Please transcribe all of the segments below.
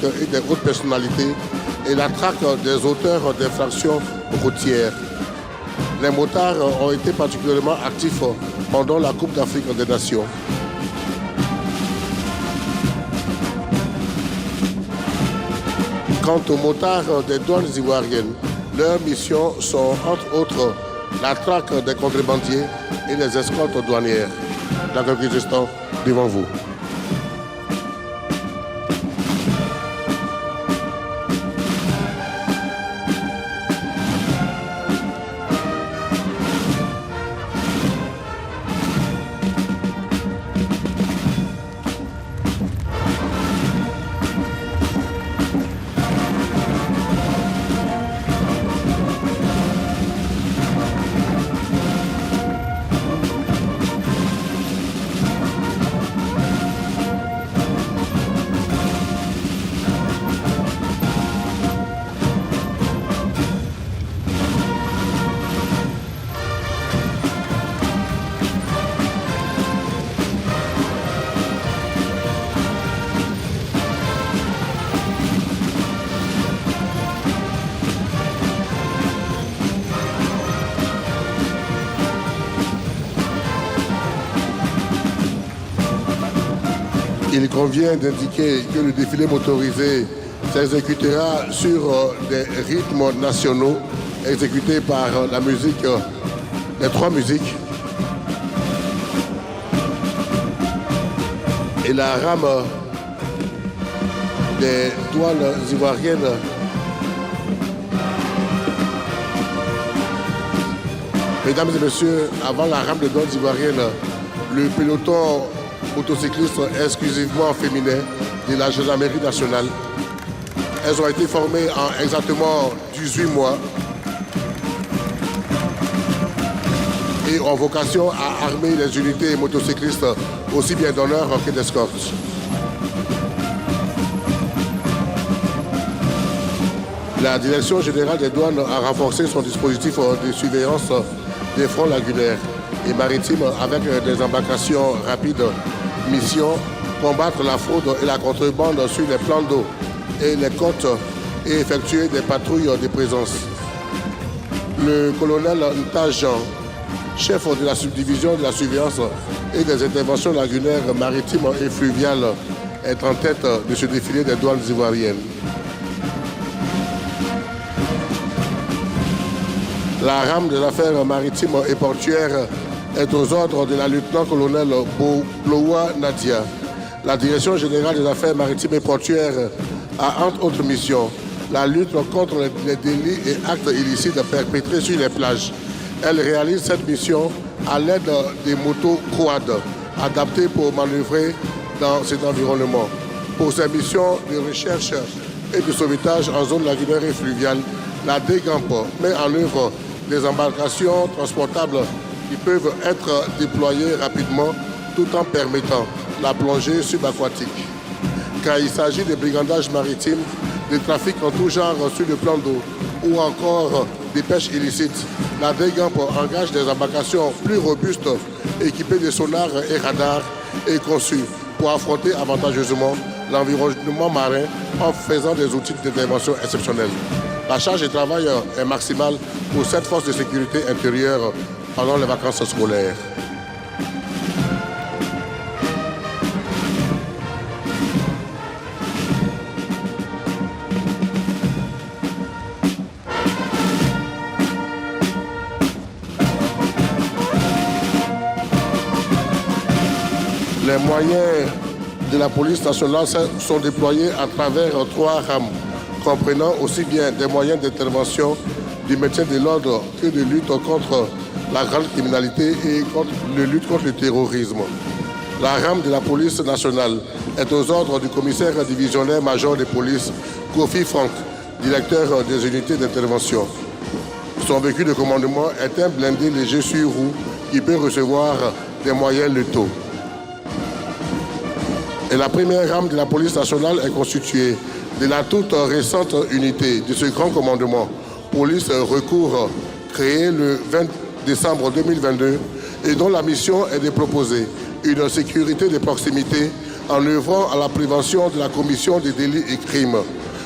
et des hautes personnalités et la traque des auteurs d'infractions routières. Les motards ont été particulièrement actifs pendant la Coupe d'Afrique des Nations. Quant aux motards des douanes ivoiriennes, leurs missions sont entre autres la traque des contrebandiers et les escortes douanières. Dans quelques instants, devant vous. Il convient d'indiquer que le défilé motorisé s'exécutera sur des rythmes nationaux exécutés par la musique, les trois musiques. Et la rame des douanes ivoiriennes Mesdames et messieurs, avant la rame des douanes ivoiriennes, le peloton motocyclistes exclusivement féminins de la gendarmerie nationale. Elles ont été formées en exactement 18 mois et ont vocation à armer les unités motocyclistes aussi bien d'honneur que d'escorte. La Direction générale des douanes a renforcé son dispositif de surveillance des fronts lagunaires et maritimes avec des embarcations rapides. Mission, combattre la fraude et la contrebande sur les plans d'eau et les côtes et effectuer des patrouilles de présence. Le colonel Ntajan, chef de la subdivision de la surveillance et des interventions lagunaires maritimes et fluviales, est en tête de ce défilé des douanes ivoiriennes. La rame des affaires maritimes et portuaires est aux ordres de la lieutenant-colonel Bolowa Nadia. La Direction générale des affaires maritimes et portuaires a entre autres missions la lutte contre les délits et actes illicites perpétrés sur les plages. Elle réalise cette mission à l'aide des motos quad adaptées pour manœuvrer dans cet environnement. Pour ses missions de recherche et de sauvetage en zone lagunaire et fluviale, la DGAMP met en œuvre des embarcations transportables qui peuvent être déployés rapidement tout en permettant la plongée subaquatique. Quand il s'agit de brigandage maritime, des trafics en tout genre sur le plan d'eau ou encore des pêches illicites, la DGAMP engage des embarcations plus robustes équipées de sonars et radars et conçues pour affronter avantageusement l'environnement marin en faisant des outils d'intervention exceptionnels. La charge de travail est maximale pour cette force de sécurité intérieure pendant les vacances scolaires. Les moyens de la police nationale sont déployés à travers 3 rames, comprenant aussi bien des moyens d'intervention du maintien de l'ordre que de lutte contre la grande criminalité et de lutte contre le terrorisme. La rame de la police nationale est aux ordres du commissaire divisionnaire major de police, Kofi Frank, directeur des unités d'intervention. Son véhicule de commandement est un blindé léger sur roue qui peut recevoir des moyens létaux. Et la première rame de la police nationale est constituée de la toute récente unité de ce grand commandement, police recours, créée le 20 décembre 2022 et dont la mission est de proposer une sécurité de proximité en œuvrant à la prévention de la commission des délits et crimes.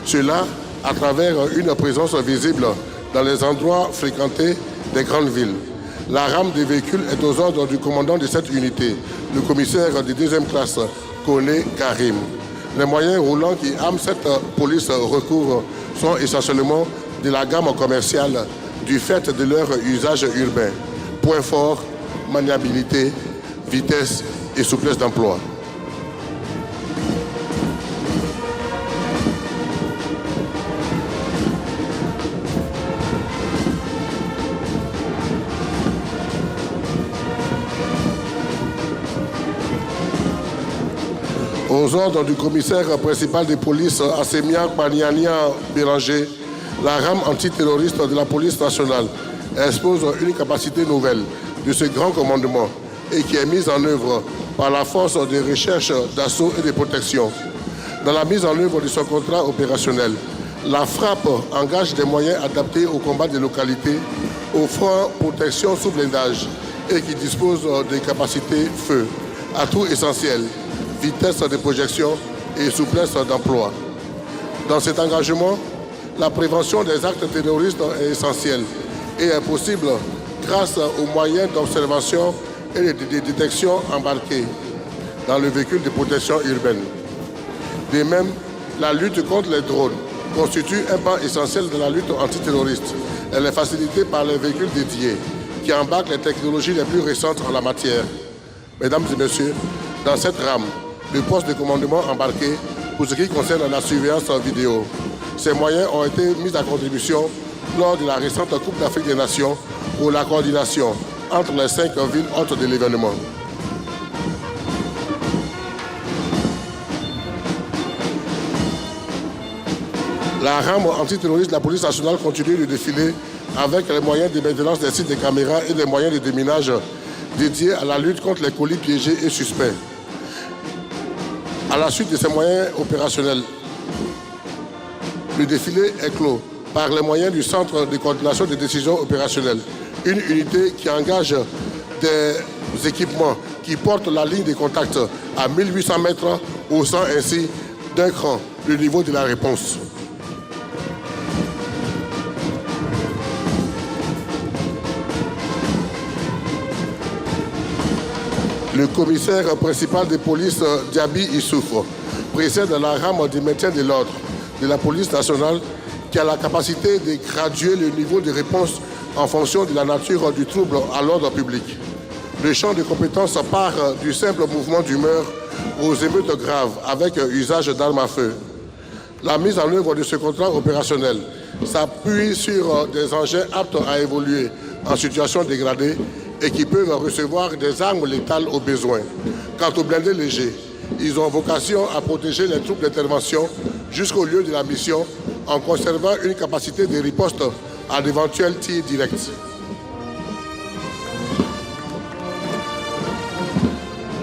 Cela à travers une présence visible dans les endroits fréquentés des grandes villes. La rame des véhicules est aux ordres du commandant de cette unité, le commissaire de deuxième classe, Kone Karim. Les moyens roulants qui arment cette police recours sont essentiellement de la gamme commerciale du fait de leur usage urbain. Point fort, maniabilité, vitesse et souplesse d'emploi. Aux ordres du commissaire principal de police, Assemia Paniania Bélanger, la rame antiterroriste de la police nationale expose une capacité nouvelle de ce grand commandement et qui est mise en œuvre par la force de recherche, d'assaut et de protection. Dans la mise en œuvre de son contrat opérationnel, la frappe engage des moyens adaptés au combat des localités, offrant protection sous blindage et qui dispose des capacités feu, atouts essentiels, vitesse de projection et souplesse d'emploi. Dans cet engagement, la prévention des actes terroristes est essentielle et est possible grâce aux moyens d'observation et de détection embarqués dans le véhicule de protection urbaine. De même, la lutte contre les drones constitue un pan essentiel de la lutte antiterroriste. Elle est facilitée par les véhicules dédiés qui embarquent les technologies les plus récentes en la matière. Mesdames et messieurs, dans cette rame, le poste de commandement embarqué pour ce qui concerne la surveillance vidéo. Ces moyens ont été mis à contribution lors de la récente Coupe d'Afrique des Nations pour la coordination entre les 5 villes hôtes de l'événement. La rame antiterroriste de la police nationale continue de défiler avec les moyens de maintenance des sites de caméras et les moyens de déminage dédiés à la lutte contre les colis piégés et suspects. À la suite de ces moyens opérationnels, le défilé est clos par les moyens du Centre de coordination des décisions opérationnelles, une unité qui engage des équipements qui portent la ligne de contact à 1800 mètres, haussant ainsi d'un cran le niveau de la réponse. Le commissaire principal de police, Diaby Issouf, précède la rame du maintien de l'ordre de la police nationale qui a la capacité de graduer le niveau de réponse en fonction de la nature du trouble à l'ordre public. Le champ de compétences part du simple mouvement d'humeur aux émeutes graves avec usage d'armes à feu. La mise en œuvre de ce contrat opérationnel s'appuie sur des engins aptes à évoluer en situation dégradée et qui peuvent recevoir des armes létales au besoin. Quant aux blindés légers, ils ont vocation à protéger les troupes d'intervention jusqu'au lieu de la mission en conservant une capacité de riposte à d'éventuels tirs directs.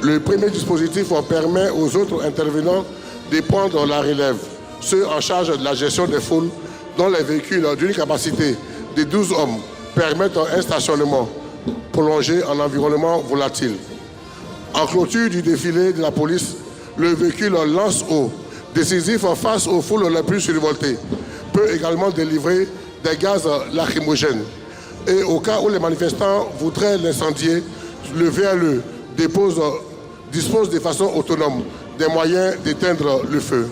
Le premier dispositif permet aux autres intervenants de prendre la relève, ceux en charge de la gestion des foules dont les véhicules d'une capacité de 12 hommes permettent un stationnement prolongé en environnement volatile. En clôture du défilé de la police, le véhicule lance-eau, décisif face aux foules les plus survoltées, peut également délivrer des gaz lacrymogènes. Et au cas où les manifestants voudraient l'incendier, le VLE dispose de façon autonome des moyens d'éteindre le feu.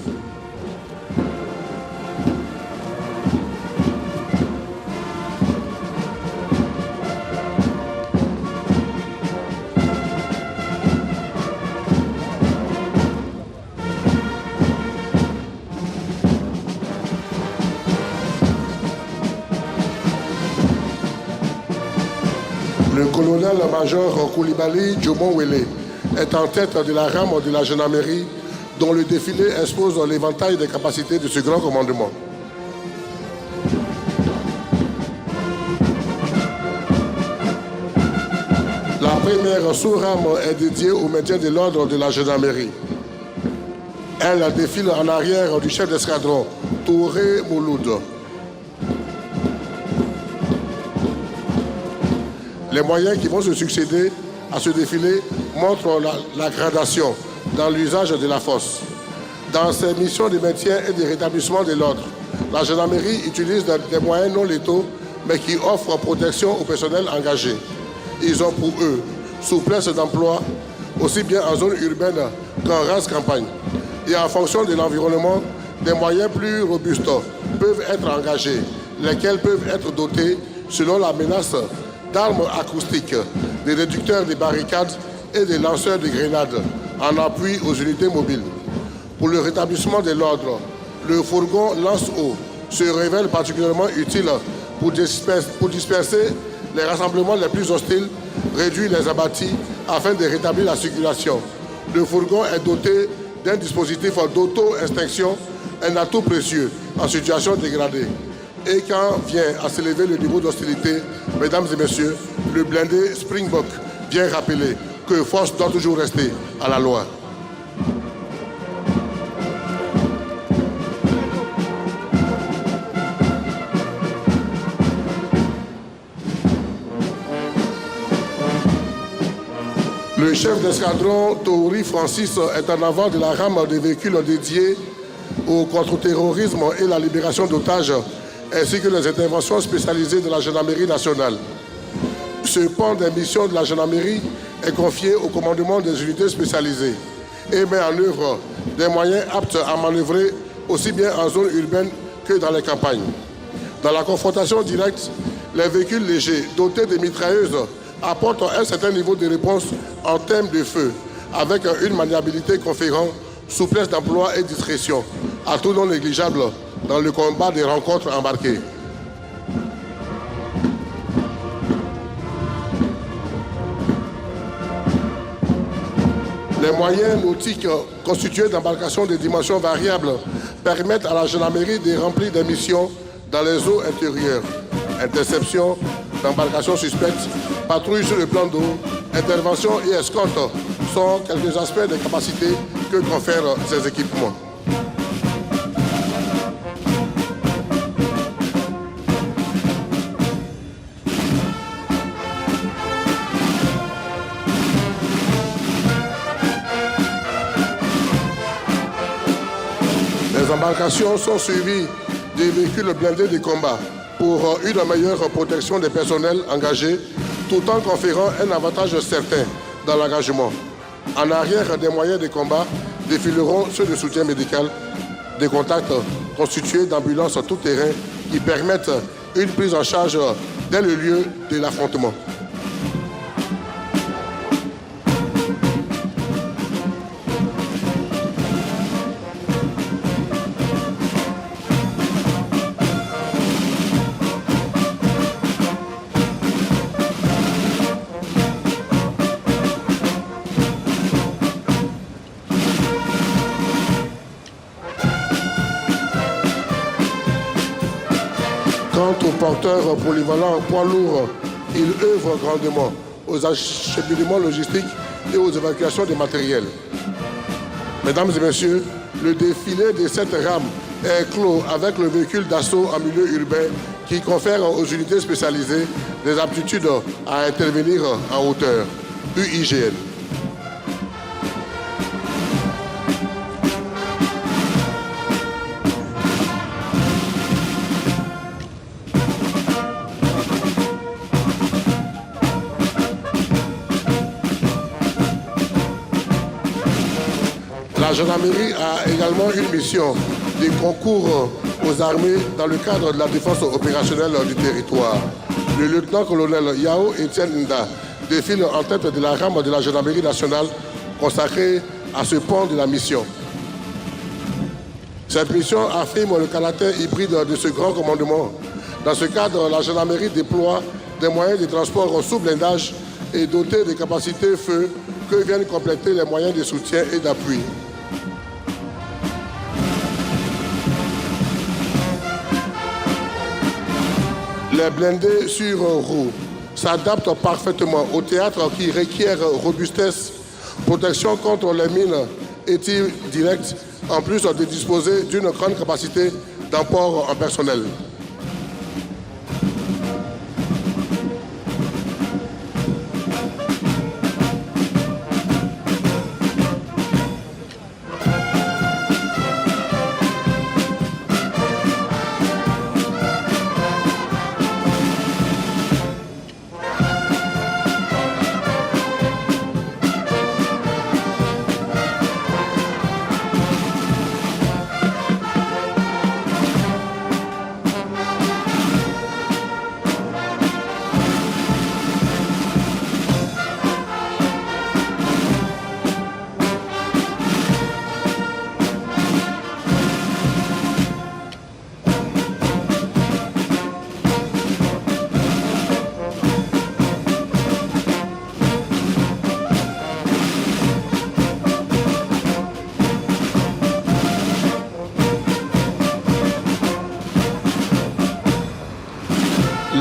Le colonel-major Koulibaly Djomon-Wele est en tête de la rame de la gendarmerie dont le défilé expose l'éventail des capacités de ce grand commandement. La première sous-rame est dédiée au maintien de l'ordre de la gendarmerie. Elle défile en arrière du chef d'escadron, Touré Mouloud. Les moyens qui vont se succéder à ce défilé montrent la gradation dans l'usage de la force. Dans ses missions de maintien et de rétablissement de l'ordre, la gendarmerie utilise des moyens non létaux, mais qui offrent protection au personnel engagé. Ils ont pour eux souplesse d'emploi, aussi bien en zone urbaine qu'en race campagne. Et en fonction de l'environnement, des moyens plus robustes peuvent être engagés, lesquels peuvent être dotés selon la menace d'armes acoustiques, des réducteurs de barricades et des lanceurs de grenades en appui aux unités mobiles. Pour le rétablissement de l'ordre, le fourgon lance-eau se révèle particulièrement utile pour disperser les rassemblements les plus hostiles, réduire les abattis afin de rétablir la circulation. Le fourgon est doté d'un dispositif d'auto-extinction, un atout précieux en situation dégradée. Et quand vient à s'élever le niveau d'hostilité, mesdames et messieurs, le blindé Springbok vient rappeler que force doit toujours rester à la loi. Le chef d'escadron Touri Francis est en avant de la rame des véhicules dédiés au contre-terrorisme et la libération d'otages, ainsi que les interventions spécialisées de la gendarmerie nationale. Ce pan des missions de la gendarmerie est confié au commandement des unités spécialisées et met en œuvre des moyens aptes à manœuvrer aussi bien en zone urbaine que dans les campagnes. Dans la confrontation directe, les véhicules légers dotés de mitrailleuses apportent un certain niveau de réponse en termes de feu, avec une maniabilité conférant souplesse d'emploi et discrétion, à tout non négligeable dans le combat des rencontres embarquées. Les moyens nautiques constitués d'embarcations de dimensions variables permettent à la gendarmerie de remplir des missions dans les eaux intérieures. Interception d'embarcations suspectes, patrouille sur le plan d'eau, intervention et escorte sont quelques aspects des capacités que confèrent ces équipements. Les embarcations sont suivies des véhicules blindés de combat pour une meilleure protection des personnels engagés, tout en conférant un avantage certain dans l'engagement. En arrière des moyens de combat défileront ceux de soutien médical, des contacts constitués d'ambulances tout-terrain qui permettent une prise en charge dès le lieu de l'affrontement. Quant aux porteurs polyvalents poids lourds, ils œuvrent grandement aux acheminements logistiques et aux évacuations des matériels. Mesdames et messieurs, le défilé de cette rame est clos avec le véhicule d'assaut en milieu urbain qui confère aux unités spécialisées des aptitudes à intervenir en hauteur, UIGN. La gendarmerie a également une mission de concours aux armées dans le cadre de la défense opérationnelle du territoire. Le lieutenant-colonel Yao Etienne Nda défile en tête de la rame de la gendarmerie nationale consacrée à ce pan de la mission. Cette mission affirme le caractère hybride de ce grand commandement. Dans ce cadre, la gendarmerie déploie des moyens de transport sous blindage et dotés de capacités feu que viennent compléter les moyens de soutien et d'appui. Les blindés sur roues s'adaptent parfaitement au théâtre qui requiert robustesse, protection contre les mines et tirs directs, en plus de disposer d'une grande capacité d'emport en personnel.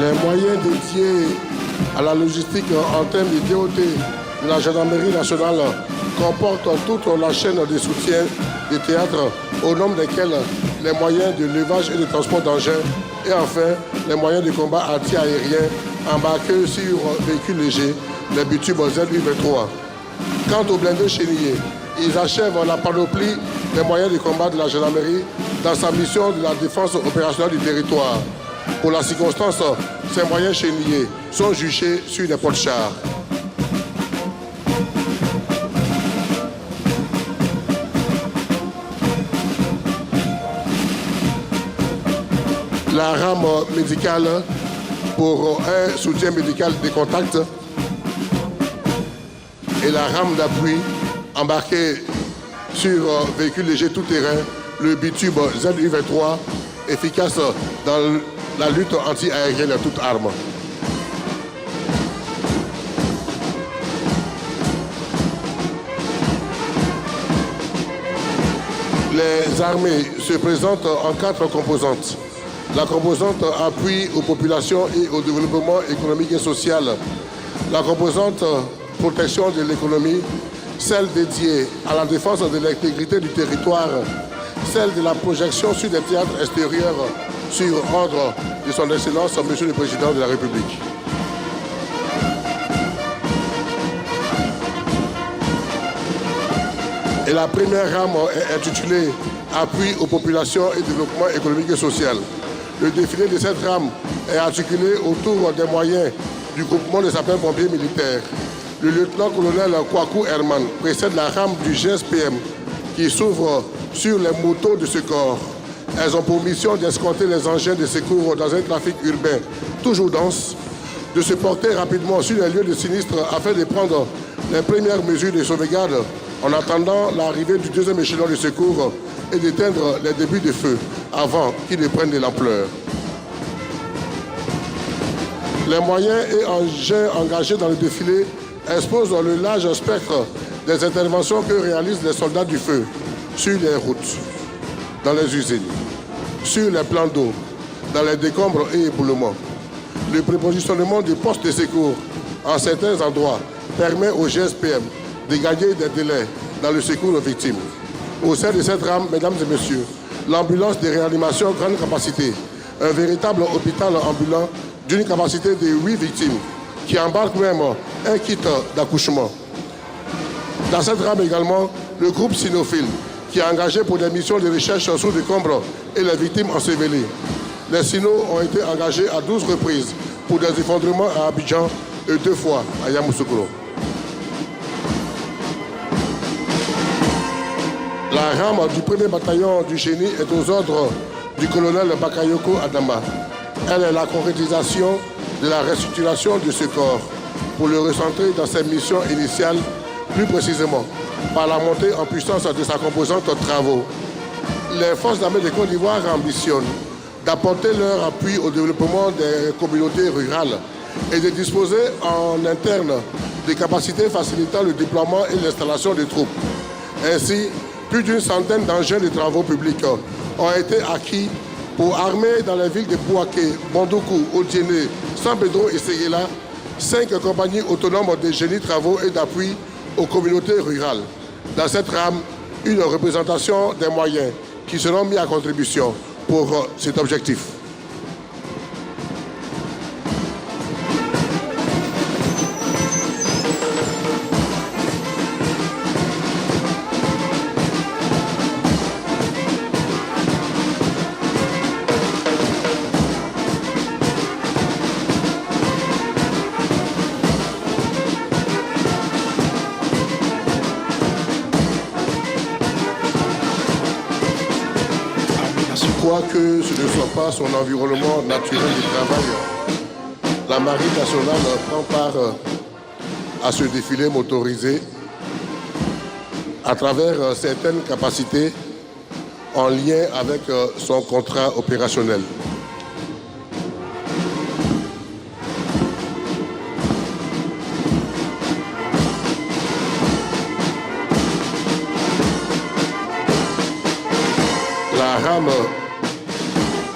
Les moyens dédiés à la logistique en termes de DOT de la gendarmerie nationale comportent toute la chaîne de soutien des théâtres, au nombre desquels les moyens de levage et de transport d'engins et enfin les moyens de combat anti-aérien embarqués sur véhicules légers, les butubes ZU-23. Quant aux blindés chéniers, ils achèvent la panoplie des moyens de combat de la gendarmerie dans sa mission de la défense opérationnelle du territoire. Pour la circonstance, ces moyens chéniers sont jugés sur des porte-chars. La rame médicale pour un soutien médical des contacts et la rame d'appui embarquée sur véhicule léger tout-terrain, le bitube ZU-23, efficace dans la lutte anti-aérienne à toute arme. Les armées se présentent en 4 composantes. La composante appui aux populations et au développement économique et social. La composante protection de l'économie, celle dédiée à la défense de l'intégrité du territoire, celle de la projection sur des théâtres extérieurs sur ordre de son Excellence, Monsieur le Président de la République. Et la première rame est intitulée Appui aux populations et développement économique et social. Le défilé de cette rame est articulé autour des moyens du groupement des sapeurs-pompiers militaires. Le lieutenant-colonel Kwaku Herman précède la rame du GSPM qui s'ouvre sur les motos de ce corps. Elles ont pour mission d'escorter les engins de secours dans un trafic urbain toujours dense, de se porter rapidement sur les lieux de sinistre afin de prendre les premières mesures de sauvegarde en attendant l'arrivée du deuxième échelon de secours et d'éteindre les débuts de feu avant qu'ils ne prennent de l'ampleur. Les moyens et engins engagés dans le défilé exposent le large spectre des interventions que réalisent les soldats du feu sur les routes, dans les usines, sur les plans d'eau, dans les décombres et éboulements. Le prépositionnement des postes de secours en certains endroits permet au GSPM de gagner des délais dans le secours aux victimes. Au sein de cette rame, mesdames et messieurs, l'ambulance de réanimation grande capacité, un véritable hôpital ambulant d'une capacité de 8 victimes, qui embarque même un kit d'accouchement. Dans cette rame également, le groupe Sinophile, qui est engagé pour des missions de recherche sous décombres et les victimes ensevelies. Les Sinos ont été engagés à 12 reprises pour des effondrements à Abidjan et 2 fois à Yamoussoukro. La rame du 1er bataillon du génie est aux ordres du colonel Bakayoko Adama. Elle est la concrétisation de la restructuration de ce corps pour le recentrer dans ses missions initiales, plus précisément par la montée en puissance de sa composante travaux. Les forces armées de Côte d'Ivoire ambitionnent d'apporter leur appui au développement des communautés rurales et de disposer en interne des capacités facilitant le déploiement et l'installation des troupes. Ainsi, plus d'une centaine d'engins de travaux publics ont été acquis pour armer dans les villes de Bouaké, Bondoukou, Odiéné, San Pedro et Séguéla 5 compagnies autonomes de génie travaux et d'appui aux communautés rurales. Dans cette rame, une représentation des moyens qui seront mis à contribution pour cet objectif. Quoique ce ne soit pas son environnement naturel de travail, la Marine nationale prend part à ce défilé motorisé à travers certaines capacités en lien avec son contrat opérationnel. La rame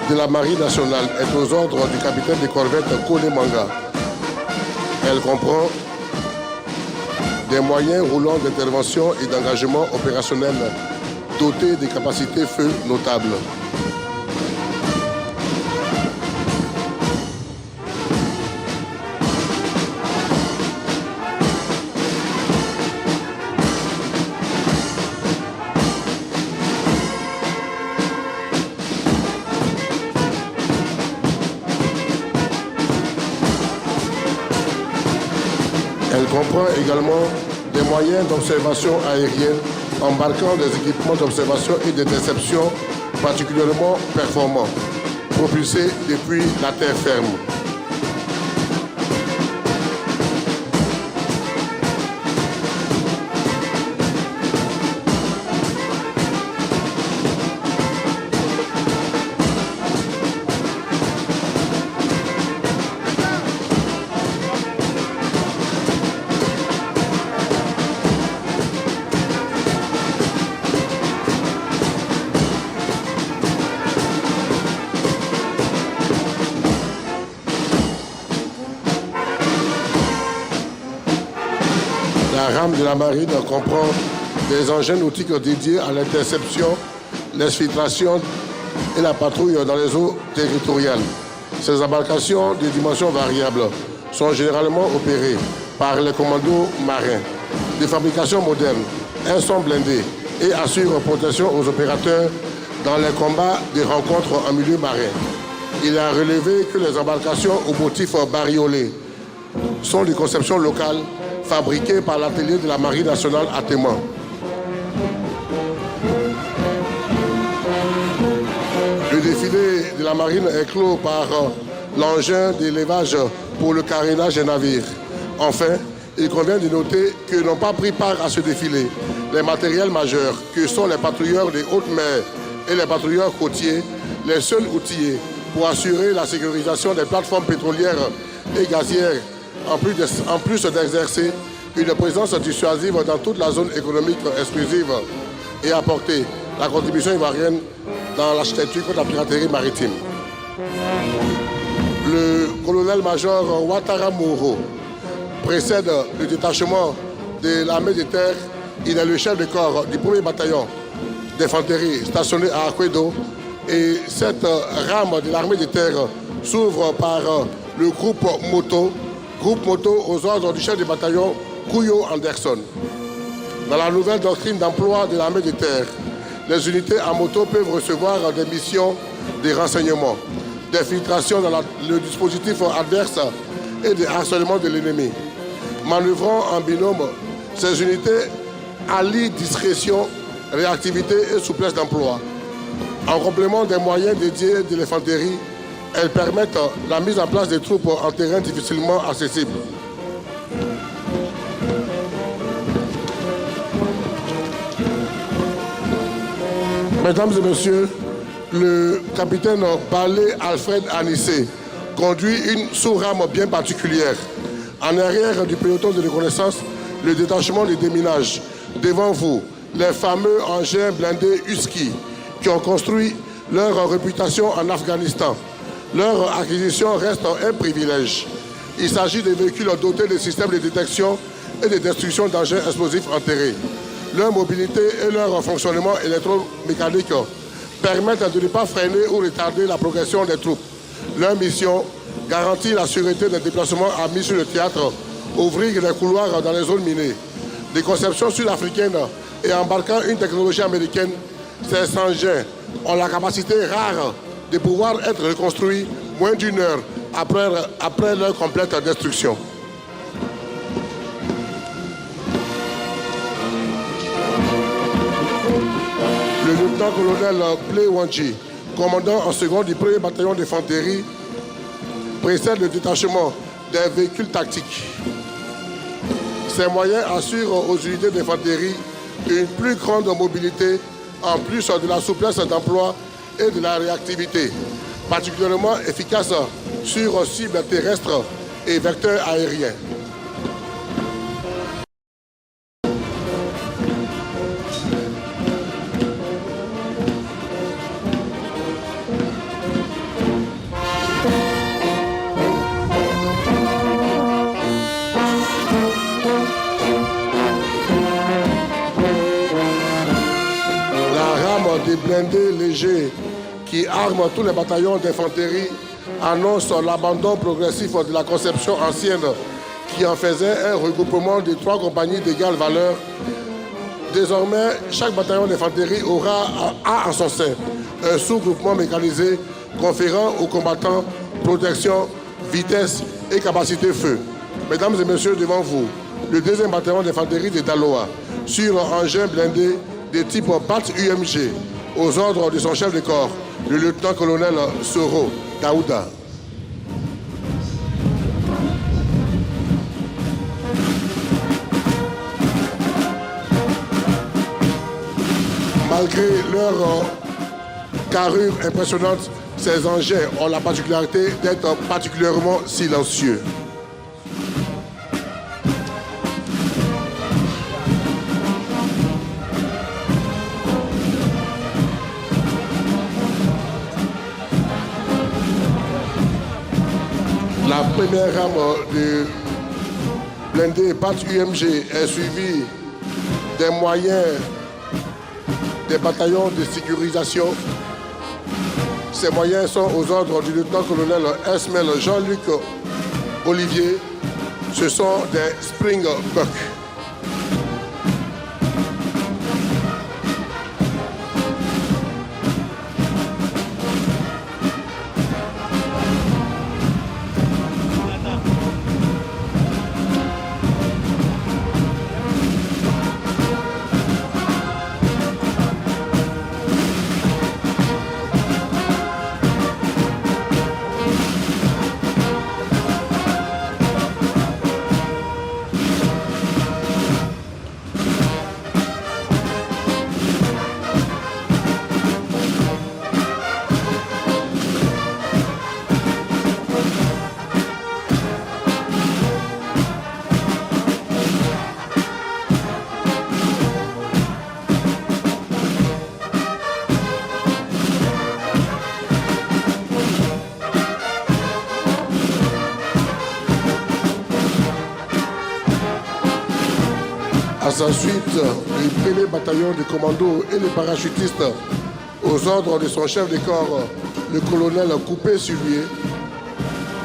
de la Marine nationale est aux ordres du capitaine de corvette Kone Manga. Elle comprend des moyens roulants d'intervention et d'engagement opérationnel dotés de capacités feu notables. Elle comprend également des moyens d'observation aérienne embarquant des équipements d'observation et de déception particulièrement performants, propulsés depuis la terre ferme. La rame de la marine comprend des engins nautiques dédiés à l'interception, l'exfiltration et la patrouille dans les eaux territoriales. Ces embarcations de dimensions variables sont généralement opérées par les commandos marins. De fabrication moderne, elles sont blindées et assurent protection aux opérateurs dans les combats des rencontres en milieu marin. Il a relevé que les embarcations aux motifs bariolés sont des conceptions locales fabriquées par l'atelier de la Marine nationale à Témoin. Le défilé de la marine est clos par l'engin d'élevage pour le carénage des navires. Enfin, il convient de noter que n'ont pas pris part à ce défilé les matériels majeurs que sont les patrouilleurs des hautes mers et les patrouilleurs côtiers, les seuls outillés pour assurer la sécurisation des plateformes pétrolières et gazières, en plus d'exercer une présence dissuasive dans toute la zone économique exclusive et apporter la contribution ivoirienne dans l'architecture contre la piraterie maritime. Le colonel-major Ouattara Moreau précède le détachement de l'armée de terre. Il est le chef de corps du 1er bataillon d'infanterie stationné à Akwedo. Et cette rame de l'armée de terre s'ouvre par le groupe moto aux ordres du chef de bataillon Kouyo Anderson. Dans la nouvelle doctrine d'emploi de l'armée de terre, les unités à moto peuvent recevoir des missions de renseignement, des filtrations dans le dispositif adverse et des harcèlements de l'ennemi. Manœuvrant en binôme, ces unités allient discrétion, réactivité et souplesse d'emploi. En complément des moyens dédiés de l'infanterie, elles permettent la mise en place des troupes en terrain difficilement accessible. Mesdames et messieurs, le capitaine Balé Alfred Anissé conduit une sous-rame bien particulière. En arrière du peloton de reconnaissance, le détachement de déminage. Devant vous, les fameux engins blindés Husky qui ont construit leur réputation en Afghanistan. Leur acquisition reste un privilège. Il s'agit de véhicules dotés de systèmes de détection et de destruction d'engins explosifs enterrés. Leur mobilité et leur fonctionnement électromécanique permettent de ne pas freiner ou retarder la progression des troupes. Leur mission garantit la sûreté des déplacements amis sur le théâtre, ouvrir des couloirs dans les zones minées. Des conceptions sud-africaines et embarquant une technologie américaine, ces engins ont la capacité rare de pouvoir être reconstruits moins d'une heure après leur complète destruction. Le lieutenant-colonel Blé Wanji, commandant en second du 1er bataillon d'infanterie, précède le détachement des véhicules tactiques. Ces moyens assurent aux unités d'infanterie une plus grande mobilité en plus de la souplesse d'emploi et de la réactivité, particulièrement efficace sur cibles terrestres et vecteurs aériens. blindés légers qui arment tous les bataillons d'infanterie annonce l'abandon progressif de la conception ancienne qui en faisait un regroupement de 3 compagnies d'égale valeur. Désormais, chaque bataillon d'infanterie aura en son sein un sous-groupement mécanisé conférant aux combattants protection, vitesse et capacité feu. Mesdames et messieurs, devant vous, le 2e bataillon d'infanterie de Daloa, sur un engin blindé de type BAT-UMG, aux ordres de son chef de corps, le lieutenant-colonel Soro Daouda. Malgré leur carrure impressionnante, ces engins ont la particularité d'être particulièrement silencieux. La première rame de blindé BAT-UMG est suivie des moyens des bataillons de sécurisation. Ces moyens sont aux ordres du lieutenant-colonel Esmel Jean-Luc Olivier. Ce sont des Springbok. À sa suite, le 1er bataillon de commando et les parachutistes, aux ordres de son chef de corps, le colonel Coupé-Sulier.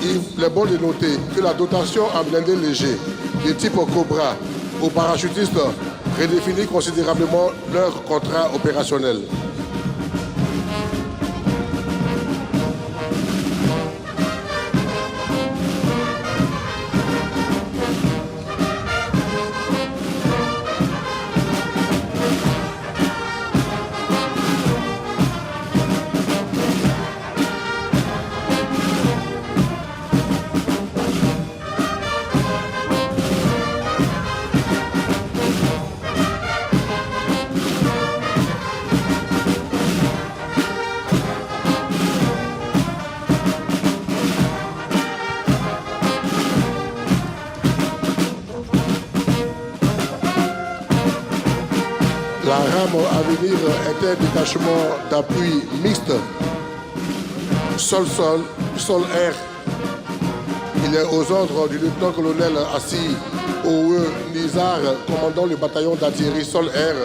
Il est bon de noter que la dotation en blindé léger de type Cobra aux parachutistes redéfinit considérablement leur contrat opérationnel. La rame à venir est un détachement d'appui mixte sol-sol, sol-air. Il est aux ordres du lieutenant-colonel Assis Owe Nizar, commandant le bataillon d'artillerie sol-air.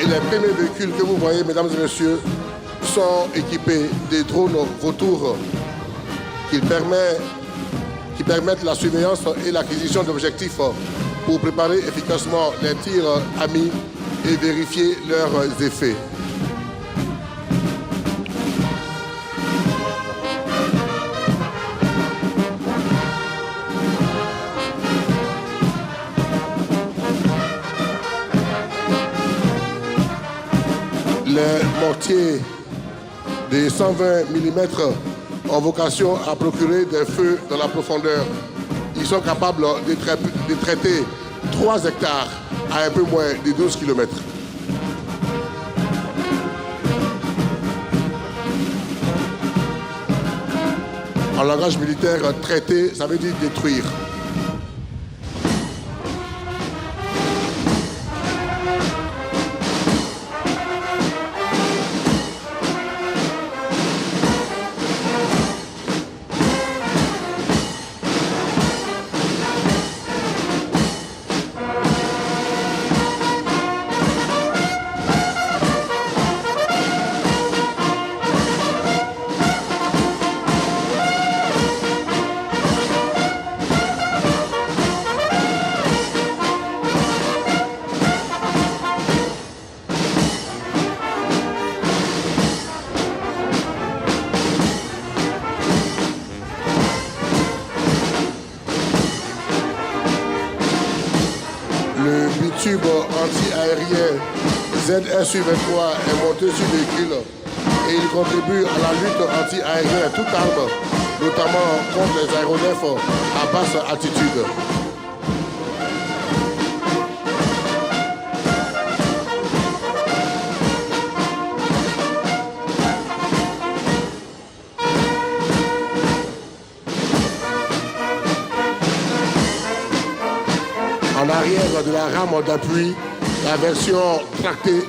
Et les premiers véhicules que vous voyez, mesdames et messieurs, sont équipés des drones vautours qui permettent la surveillance et l'acquisition d'objectifs pour préparer efficacement les tirs amis et vérifier leurs effets. Les mortiers de 120 mm ont vocation à procurer des feux dans la profondeur. Ils sont capables de traiter 3 hectares à un peu moins de 12 km. En langage militaire, traiter, ça veut dire détruire. anti-aérien ZSU-23 est monté sur le véhicule et il contribue à la lutte anti-aérienne à toute arme, notamment contre les aéronefs à basse altitude. En arrière de la rame d'appui, la version tractée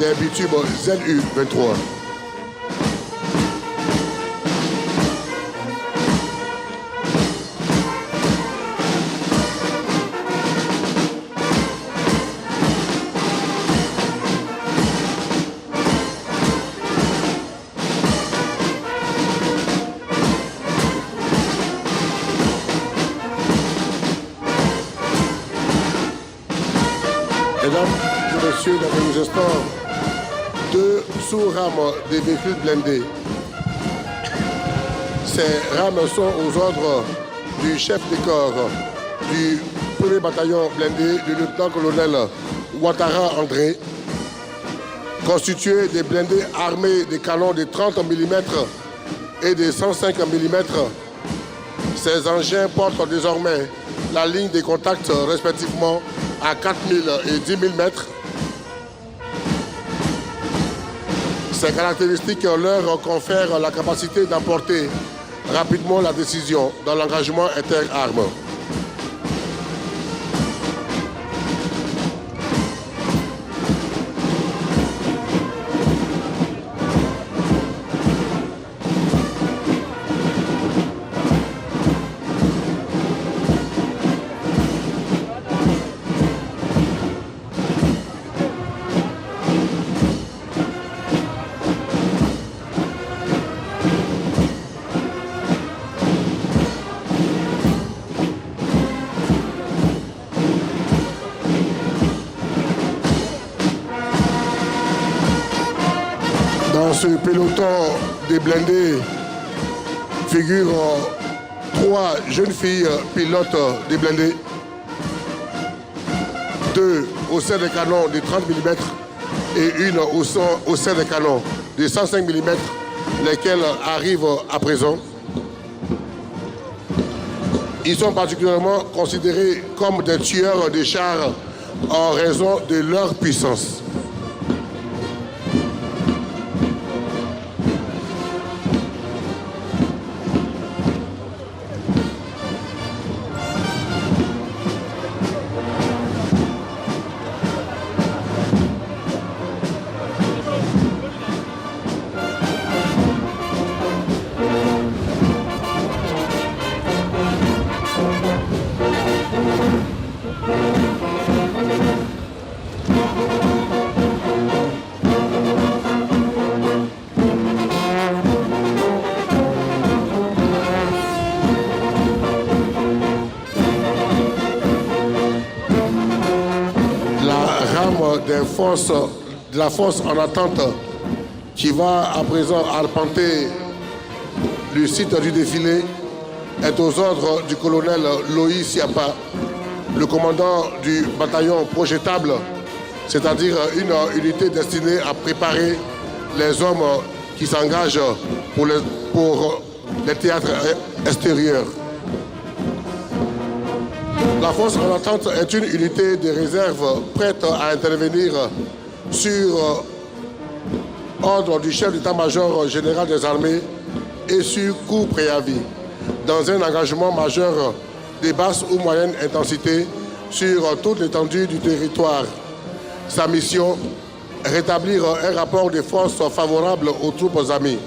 des bitumes ZU-23. Mesdames et messieurs, dans quelques instants, deux sous-rames des véhicules blindés. Ces rames sont aux ordres du chef de corps du 1er bataillon blindé, le lieutenant-colonel Ouattara André, constitués des blindés armés des canons de 30 mm et de 105 mm. Ces engins portent désormais la ligne des contacts respectivement à 4000 et 10 000 mètres. Ces caractéristiques leur confèrent la capacité d'emporter rapidement la décision dans l'engagement interarmes. Dans ce peloton des blindés figurent 3 jeunes filles pilotes des blindés, 2 au sein des canons de 30 mm et une au sein des canons de 105 mm, lesquels arrivent à présent. Ils sont particulièrement considérés comme des tueurs de chars en raison de leur puissance. De la force en attente qui va à présent arpenter le site du défilé est aux ordres du colonel Loïs Siapa, le commandant du bataillon projetable, c'est-à-dire une unité destinée à préparer les hommes qui s'engagent pour les théâtres extérieurs. La force en attente est une unité de réserve prête à intervenir sur ordre du chef d'état-major général des armées et sur coup préavis, dans un engagement majeur de basse ou moyenne intensité sur toute l'étendue du territoire. Sa mission, rétablir un rapport de force favorable aux troupes amies.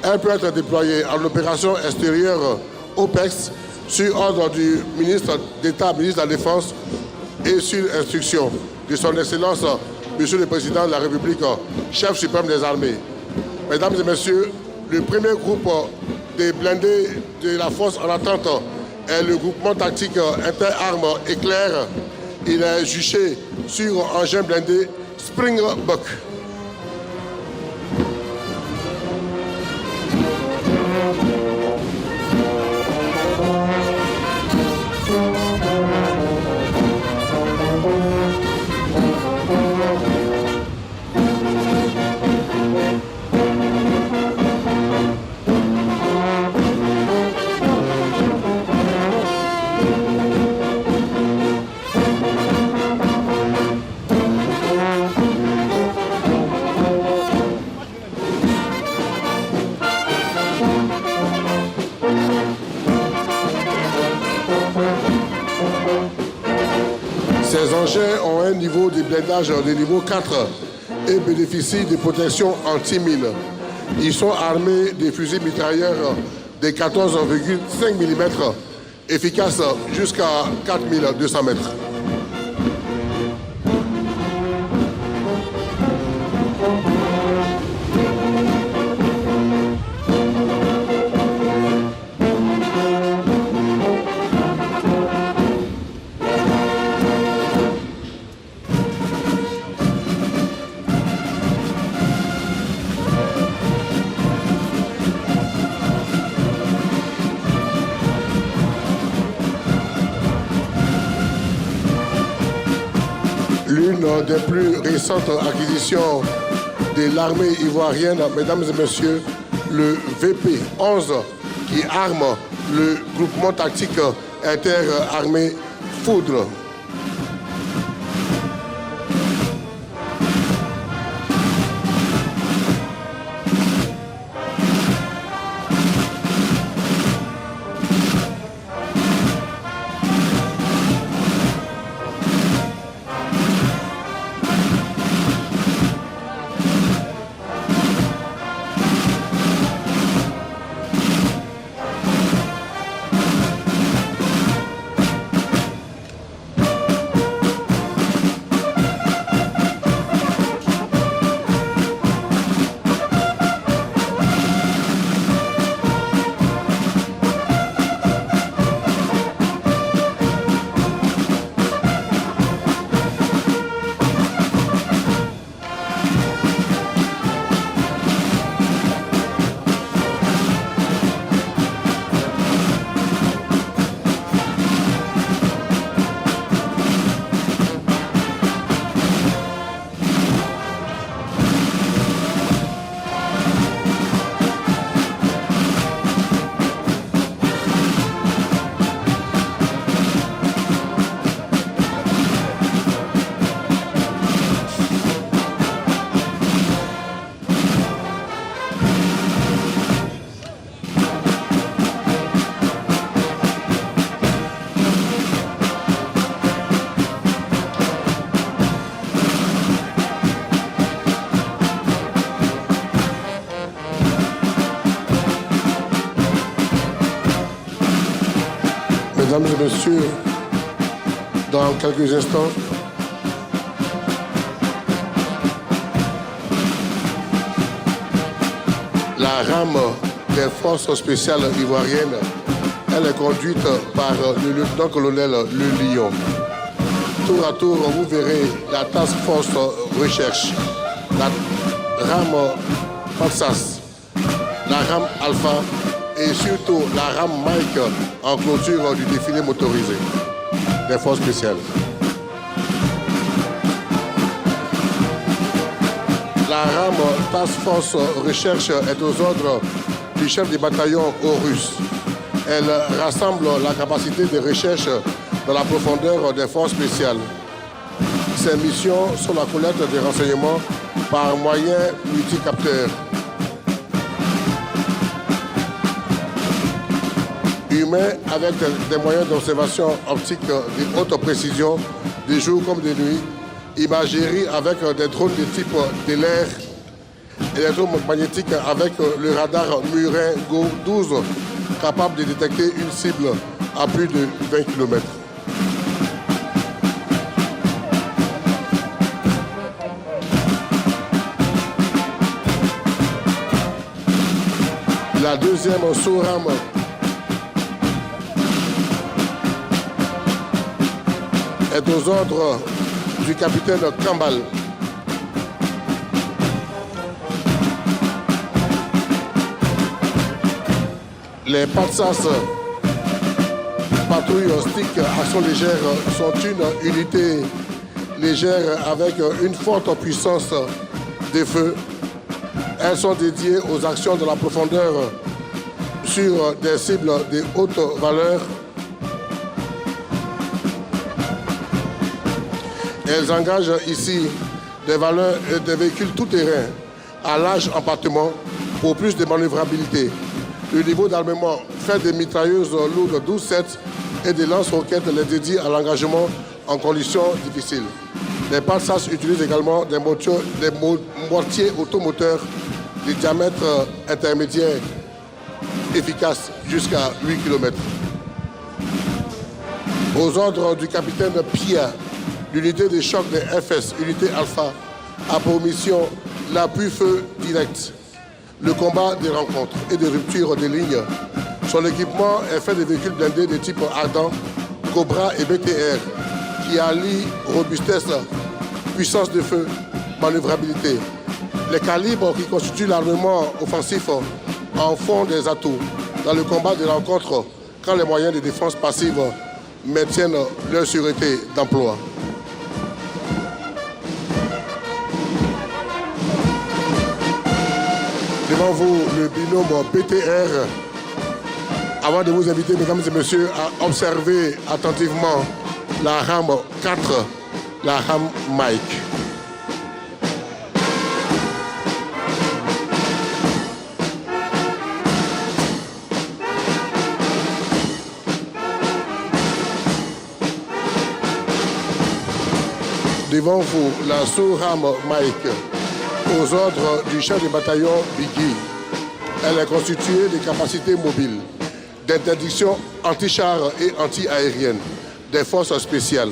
Elle peut être déployée en opération extérieure OPEX sur ordre du ministre d'État, ministre de la Défense et sur instruction de son Excellence, Monsieur le Président de la République, chef suprême des armées. Mesdames et messieurs, le premier groupe des blindés de la force en attente est le groupement tactique interarmes éclair. Il est juché sur engin blindé Springbok. niveau des blindages de niveau 4 et bénéficient de protection anti-mine. Ils sont armés des fusils mitrailleurs de 14,5 mm, efficaces jusqu'à 4200 mètres. L'une des plus récentes acquisitions de l'armée ivoirienne, mesdames et messieurs, le VP-11 qui arme le groupement tactique interarmé Foudre. Mesdames et messieurs, dans quelques instants, la rame des forces spéciales ivoiriennes, elle est conduite par le lieutenant-colonel Le Lion. Tour à tour, vous verrez la Task Force Recherche, la rame Patsas, la rame Alpha, et surtout la rame Mike en clôture du défilé motorisé des forces spéciales. La rame Task Force Recherche est aux ordres du chef du bataillon Horus. Elle rassemble la capacité de recherche dans la profondeur des forces spéciales. Ses missions sont la collecte des renseignements par moyens multicapteurs. Humains avec des moyens d'observation optique de haute précision, de jour comme de nuit, imagerie avec des drones de type de l'air, électromagnétique avec le radar Murin Go 12, capable de détecter une cible à plus de 20 km. La deuxième sous-rame est aux ordres du capitaine Kambal. Les Patsas patrouilles stick action légère sont une unité légère avec une forte puissance de feu. Elles sont dédiées aux actions de la profondeur sur des cibles de haute valeur. Elles engagent ici des valeurs et des véhicules tout-terrain à large embarquement pour plus de manœuvrabilité. Le niveau d'armement fait des mitrailleuses lourdes 12-7 et des lance-roquettes les dédiées à l'engagement en conditions difficiles. Les PALSAS utilisent également des mortiers automoteurs de diamètre intermédiaire efficaces jusqu'à 8 km. Aux ordres du capitaine Pia, l'unité de choc des FS, unité Alpha, a pour mission l'appui-feu direct, le combat des rencontres et des ruptures des lignes. Son équipement est fait de véhicules blindés de type Ardent, Cobra et BTR, qui allient robustesse, puissance de feu, manœuvrabilité. Les calibres qui constituent l'armement offensif en font des atouts dans le combat des rencontres quand les moyens de défense passive maintiennent leur sûreté d'emploi. Devant vous, le binôme BTR. Avant de vous inviter, mesdames et messieurs, à observer attentivement la rame 4, la rame Mike. Devant vous, la sous-rame Mike, aux ordres du chef de bataillon Biggie. Elle est constituée de capacités mobiles, d'interdiction anti-char et anti-aérienne, des forces spéciales,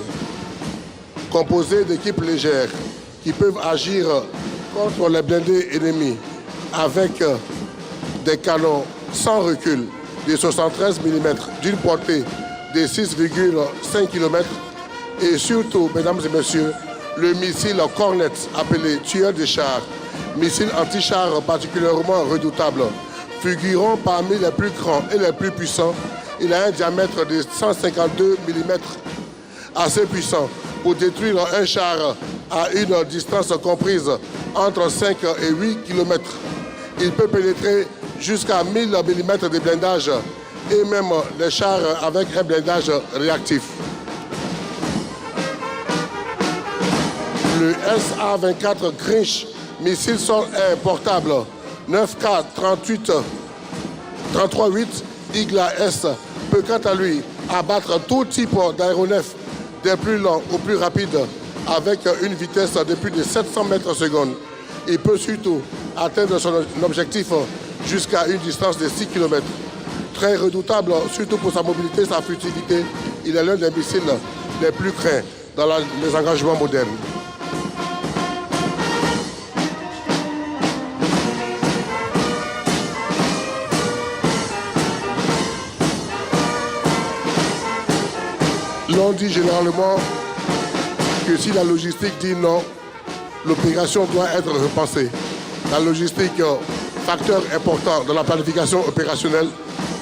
composée d'équipes légères qui peuvent agir contre les blindés ennemis avec des canons sans recul de 73 mm d'une portée de 6,5 km et surtout, mesdames et messieurs, le missile Cornet appelé tueur de chars, missile anti-char particulièrement redoutable, figurant parmi les plus grands et les plus puissants. Il a un diamètre de 152 mm, assez puissant pour détruire un char à une distance comprise entre 5 et 8 km. Il peut pénétrer jusqu'à 1000 mm de blindage et même les chars avec un blindage réactif. Le SA-24 Grinch, missile sol-air portable 9K 33-8 Igla S, peut quant à lui abattre tout type d'aéronef des plus lents ou plus rapides avec une vitesse de plus de 700 mètres secondes. Il peut surtout atteindre son objectif jusqu'à une distance de 6 km. Très redoutable, surtout pour sa mobilité et sa furtivité, il est l'un des missiles les plus craints dans les engagements modernes. L'on dit généralement que si la logistique dit non, l'opération doit être repensée. La logistique, facteur important dans la planification opérationnelle.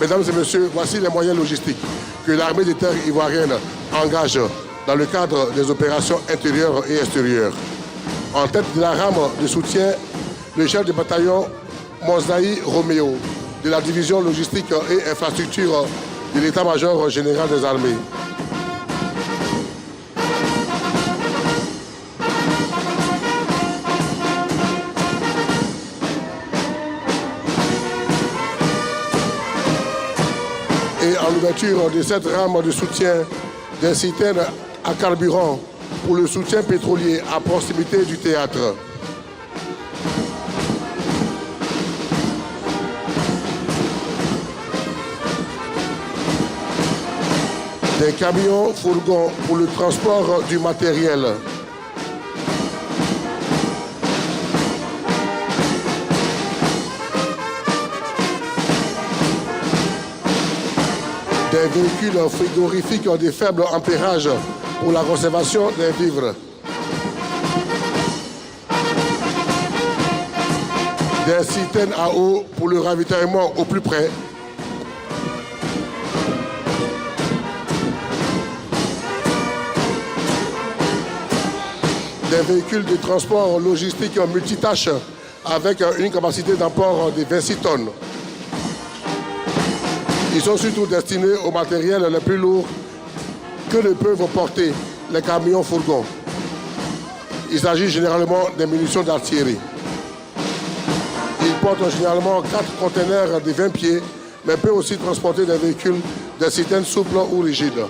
Mesdames et messieurs, voici les moyens logistiques que l'armée de terre ivoirienne engage dans le cadre des opérations intérieures et extérieures. En tête de la rame de soutien, le chef de bataillon Mozaï Roméo de la division logistique et infrastructure de l'état-major général des armées. Et en ouverture de cette rame de soutien, des citernes à carburant pour le soutien pétrolier à proximité du théâtre. Des camions fourgons pour le transport du matériel. Des véhicules frigorifiques de faible ampérage pour la conservation des vivres. Des citernes à eau pour le ravitaillement au plus près. Des véhicules de transport logistique multitâches avec une capacité d'emport de 26 tonnes. Ils sont surtout destinés au matériel le plus lourd que ne peuvent porter les camions fourgons. Il s'agit généralement des munitions d'artillerie. Ils portent généralement 4 conteneurs de 20 pieds, mais peuvent aussi transporter des véhicules, des citernes souples ou rigides.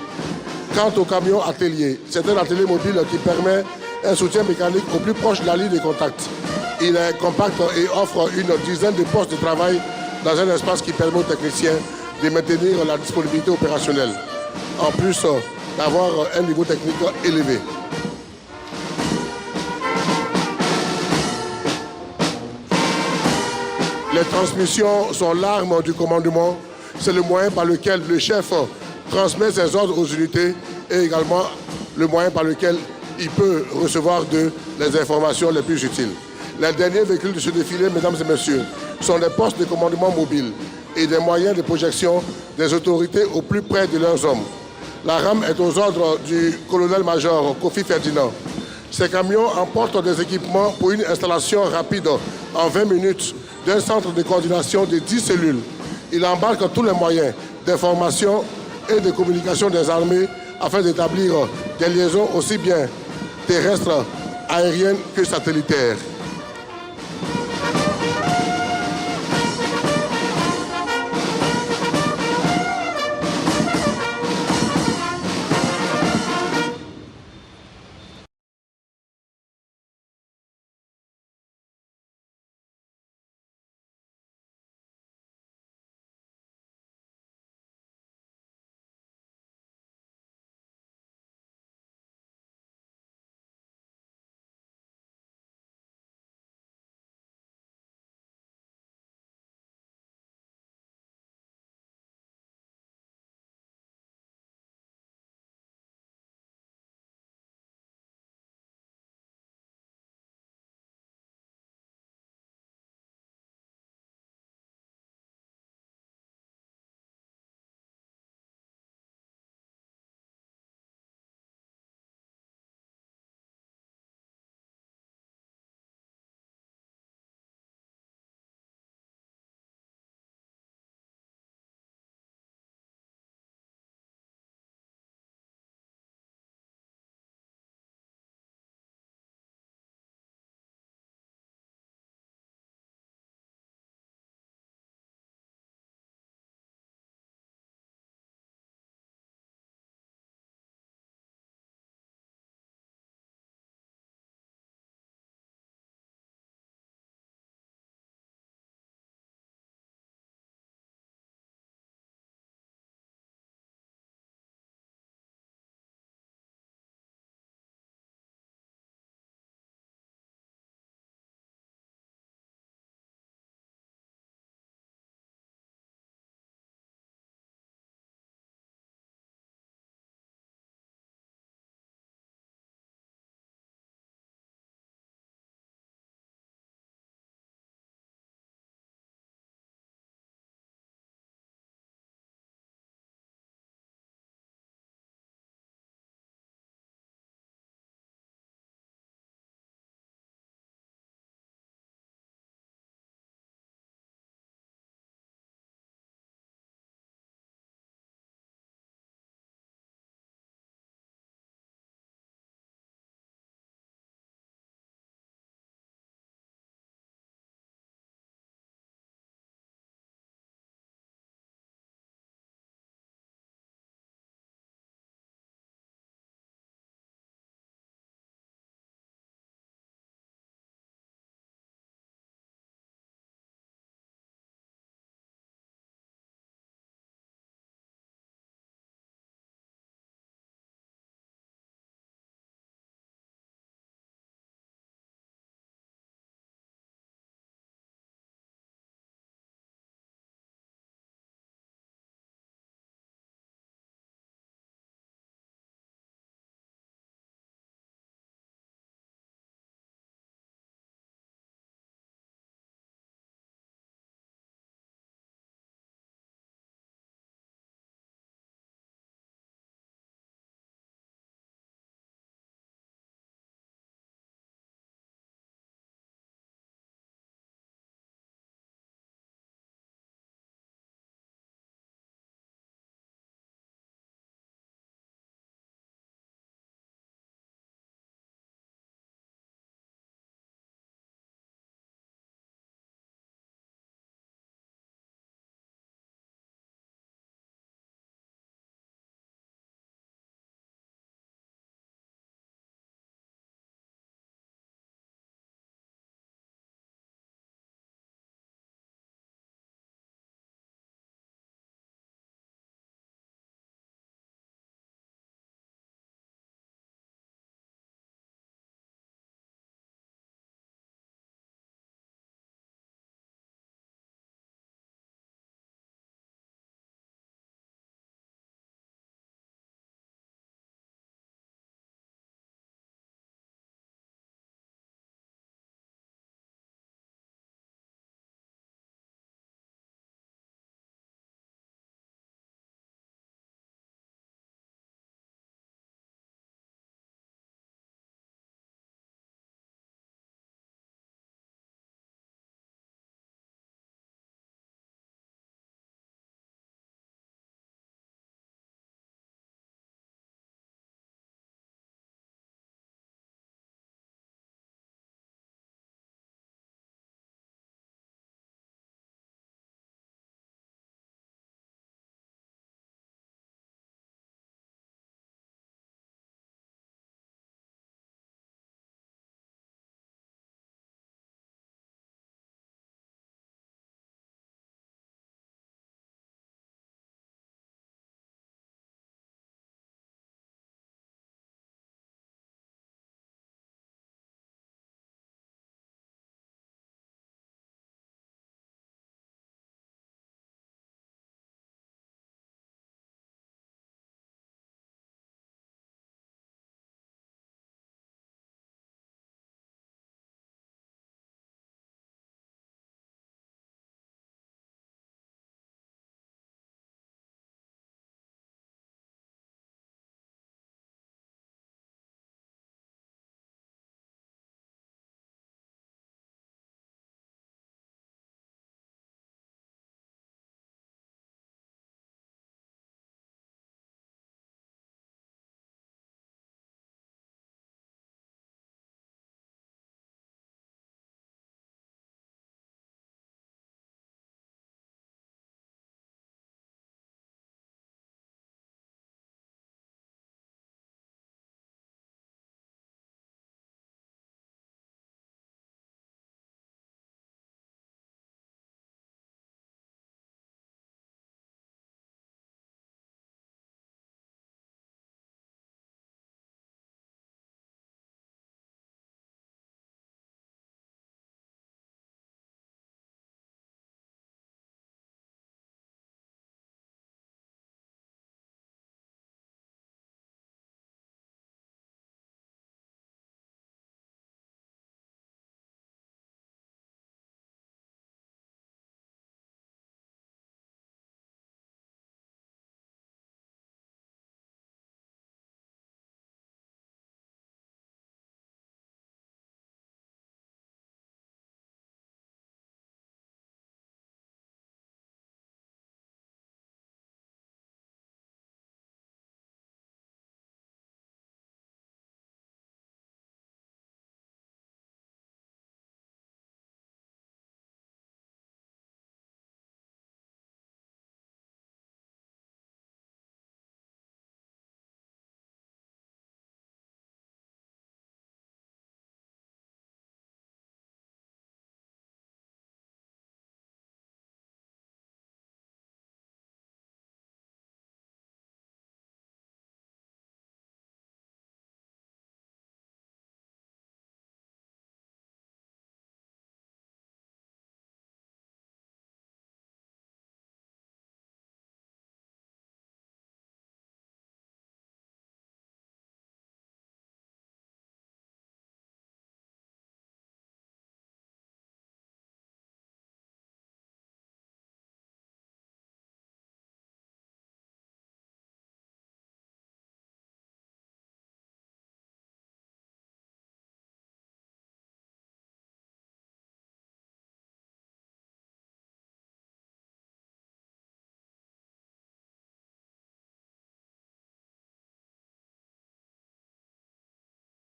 Quant au camion atelier, c'est un atelier mobile qui permet un soutien mécanique au plus proche de la ligne de contact. Il est compact et offre une dizaine de postes de travail dans un espace qui permet aux techniciens de maintenir la disponibilité opérationnelle, en plus d'avoir un niveau technique élevé. Les transmissions sont l'arme du commandement. C'est le moyen par lequel le chef transmet ses ordres aux unités et également le moyen par lequel il peut recevoir les informations les plus utiles. Les derniers véhicules de ce défilé, mesdames et messieurs, sont des postes de commandement mobiles et des moyens de projection des autorités au plus près de leurs hommes. La rame est aux ordres du colonel-major Kofi Ferdinand. Ces camions emportent des équipements pour une installation rapide en 20 minutes d'un centre de coordination de 10 cellules. Il embarque tous les moyens d'information et de communication des armées afin d'établir des liaisons aussi bien terrestres, aériennes que satellitaires.